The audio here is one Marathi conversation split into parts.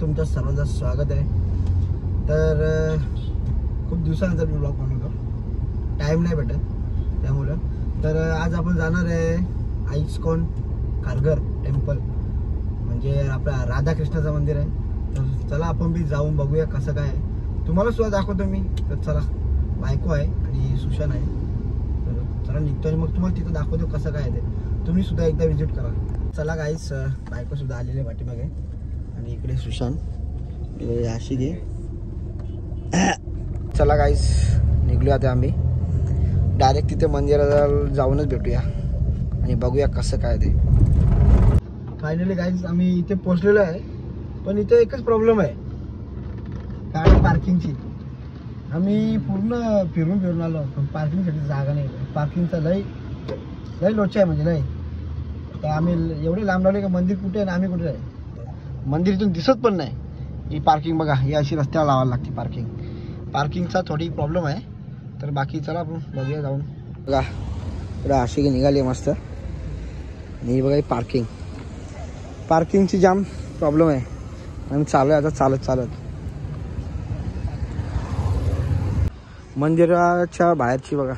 तुमच्या सर्वांचं स्वागत आहे। तर खूप दिवसानंतर मी ब्लॉग बनवतो, टाइम नाही भेटत त्यामुळे। तर आज आपण जाणार आहे इस्कॉन खारघर टेम्पल, म्हणजे आपल्या राधाकृष्णाचं मंदिर आहे। तर चला आपण बी जाऊन बघूया कसं काय आहे, तुम्हाला सुद्धा दाखवतो मी। तर चला, बायको आहे आणि सुशांत आहे, तर चला निघतो आणि मग तुम्हाला तिथं दाखवतो कसं काय आहे ते, तुम्ही सुद्धा एकदा विजिट करा। चला गाईस, बायको सुद्धा आलेली आहे पाठीमागे आणि इकडे सुशांत अशी घे। चला गाईस, निघलो आता आम्ही डायरेक्ट तिथे मंदिराला जाऊनच भेटूया आणि बघूया कसं काय ते। फायनली गाईस आम्ही इथे पोहोचलेलो आहे, पण इथे एकच प्रॉब्लेम आहे, गाडी पार्किंगची। आम्ही पूर्ण फिरून आलो पण पार्किंगसाठी जागा नाही, पार्किंगचा लय लोचा आहे, म्हणजे लय। तर आम्ही एवढे लांब लावले का मंदिर कुठे आहे आणि आम्ही कुठे आहे, मंदिर इथून दिसत पण नाही। ही पार्किंग बघा, ही अशी रस्त्याला लावायला लागते पार्किंगचा थोडी प्रॉब्लेम आहे। तर बाकी चला आपण बघूया जाऊन। बघा इकडे अशी निघाली मस्त, आणि बघा ही पार्किंगची जाम प्रॉब्लेम आहे। आम्ही चालू आहे आता चालत मंदिराच्या बाहेरची बघा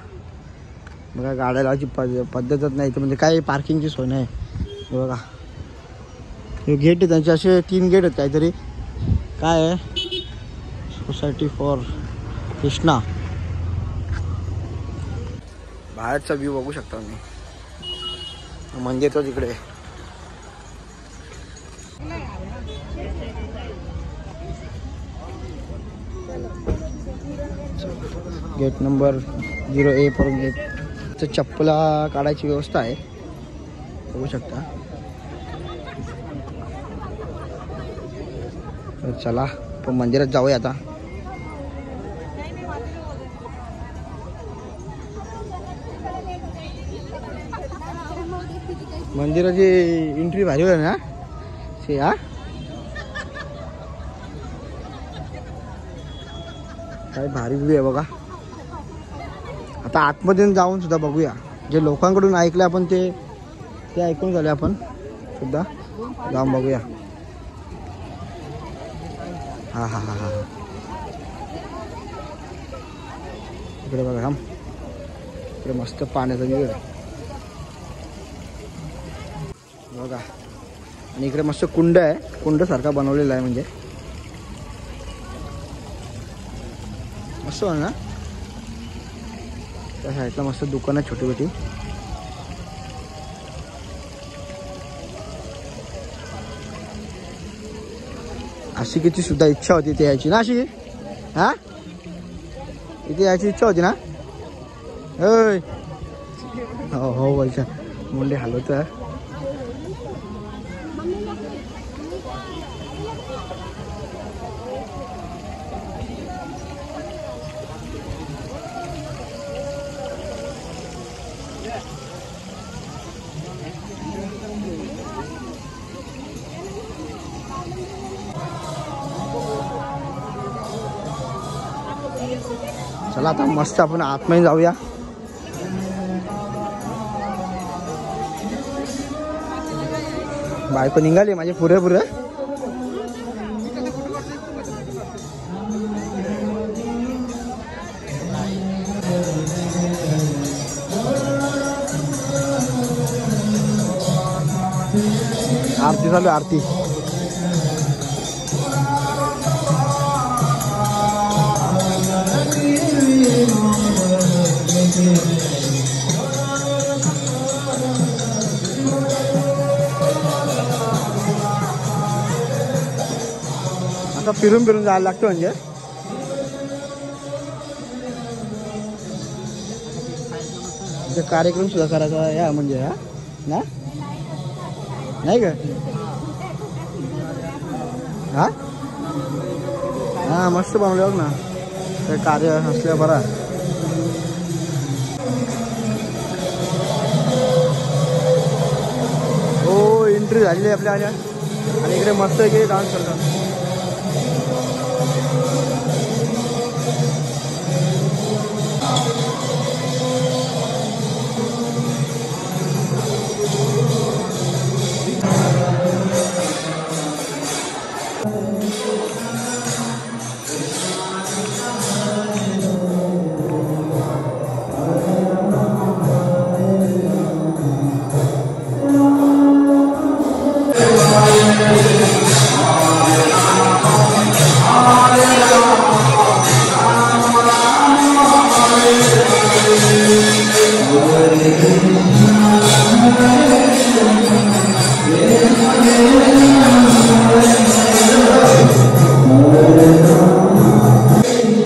गाड्या लावायची पद्धतच नाही इथं, म्हणजे काय पार्किंगची सोय नाही। हे बघा, हे गेट आहे त्यांचे, असे 3 गेट आहेत काहीतरी, काय आहे सोसायटी फॉर कृष्णा। बाहेरचा व्ह्यू बघू शकता तुम्ही, मंदिरचा तिकडे गेट नंबर 0A पर गेट। चप्पला काढायची व्यवस्था आहे, बघू शकता। तर चला आपण मंदिरात जाऊया आता। मंदिराची एंट्री भारी होईल ना से, हा काय भारी व्ह्यू आहे बघा। आता आतमध्ये जाऊन सुद्धा बघूया, जे लोकांकडून ऐकले आपण ते ऐकून झाले, आपण सुद्धा जाऊन बघूया। हा इकडे बघा, इकडे मस्त पाण्याचा व्ह्यू आहे बघा, आणि इकडे मस्त कुंड आहे, कुंड सारखा बनवलेला आहे, म्हणजे मस्त आहे ना। त्या साईडला मस्त दुकान आहे छोटी छोटी। आशिकीची सुद्धा इच्छा होती इथे यायची ना, अशी हा इथे यायची इच्छा होती ना। हो वैशा मुंडे हलवत आहे। चला आता मस्त आपण आतमध्ये जाऊया। बायको निघाली माझे पुरे आरती चालू, आरती। आता फिरून जायला लागतं, म्हणजे कार्यक्रम सुद्धा करायचा या, म्हणजे हा ना, नाही का? हा मस्त बनवले बघ ना, ते कार्य असल्या बरा। हो एंट्री झालेली आपल्या आल्या, आणि इकडे मस्त आहे की डान्स करतात।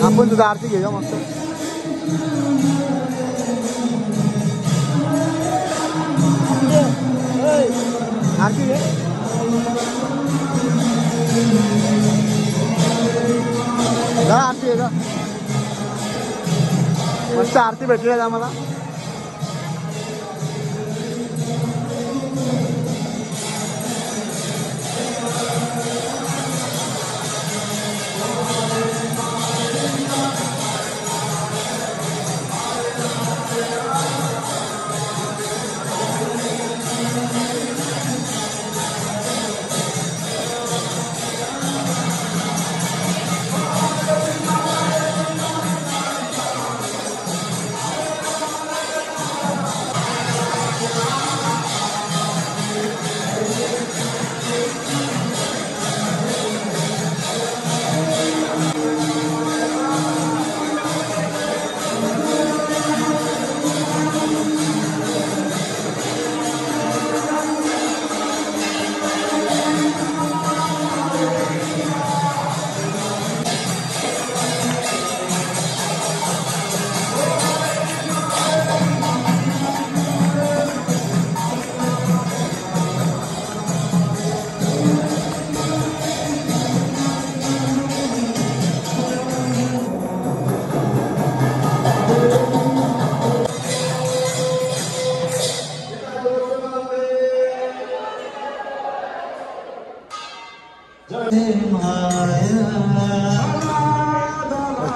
आपण तुझा आरती घेऊया मस्त. आरती घे. आरती आहे का मस्त आरती भेटली आहे आम्हाला.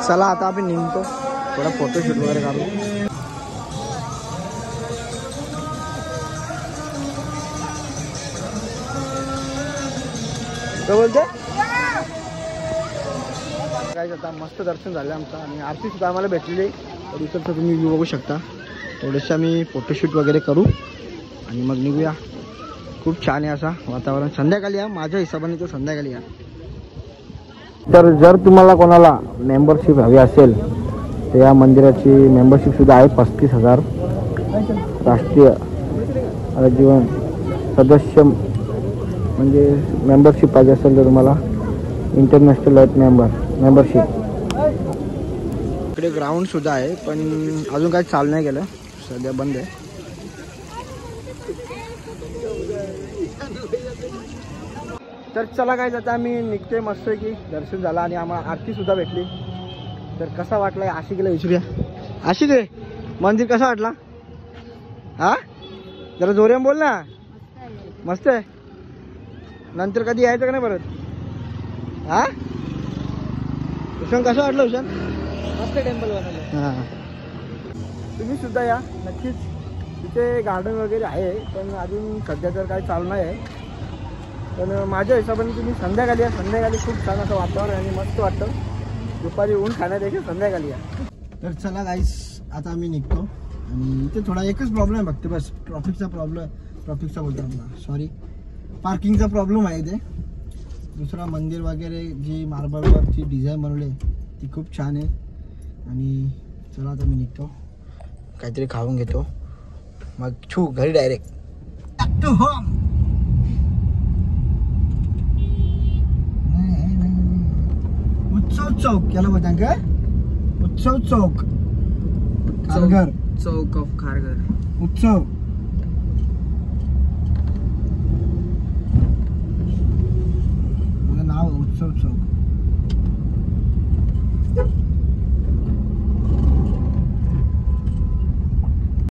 चला आता आपण निघतो, थोडा फोटोशूट वगैरे काढू. काय बोलते काय आता मस्त दर्शन झालं आमचं आणि आरती सुद्धा आम्हाला भेटलेली. तर इकडचं तुम्ही व्ह्यू बघू शकता. थोडेसे आम्ही फोटोशूट वगैरे करू आणि मग निघूया. खूप छान आहे असा वातावरण. संध्याकाळी या, माझ्या हिशोबाने तो संध्याकाळी या. तर जर तुम्हाला कोणाला मेंबरशिप हवी असेल तर या मंदिराची मेंबरशिपसुद्धा आहे 35,000. राष्ट्रीय जीवन सदस्य म्हणजे मेंबरशिप पाहिजे असेल तर तुम्हाला इंटरनॅशनल लाईट मेंबरशिप. इकडे ग्राउंडसुद्धा आहे पण अजून काही चालू नाही गेलं, सध्या बंद आहे. तर चला काय आता आम्ही निघतोय मस्त की दर्शन झालं आणि आम्हाला आरती सुद्धा भेटली. तर कसा वाटला आशिकला विचारूया. आशिक रे मंदिर कसा वाटला? हा जरा जोऱ्याने बोल ना. मस्त आहे. नंतर कधी यायचं का नाही परत? हा हुशान कसं वाटलं? हुशान मस्त टेम्पल बनवलं. हां तुम्ही सुद्धा या नक्कीच. तिथे गार्डन वगैरे आहे पण अजून सध्या तर काही चालू नाही आहे. पण माझ्या हिशोबाने तुम्ही संध्याकाळी या. संध्याकाळी खूप छान असं वातावरण आणि मस्त वाटतं. दुपारी ऊन खाण्यापेक्षा संध्याकाळी या. तर चला गाईस आता आम्ही निघतो. आणि इथे थोडा एकच प्रॉब्लेम आहे फक्त, बस ट्रॉफिकचा बोलतो आपला, सॉरी पार्किंगचा प्रॉब्लेम आहे इथे. दुसरा मंदिर वगैरे जी मार्बलवरची डिझाईन बनवली ती खूप छान आहे. आणि चला आता मी निघतो, काहीतरी खाऊन घेतो मग घरी डायरेक्ट बॅक टू होम. उत्सव चौक याला बोलतात का? उत्सव चौक खारघर, चौक ऑफ खारघर. उत्सव नाव उत्सव चौक.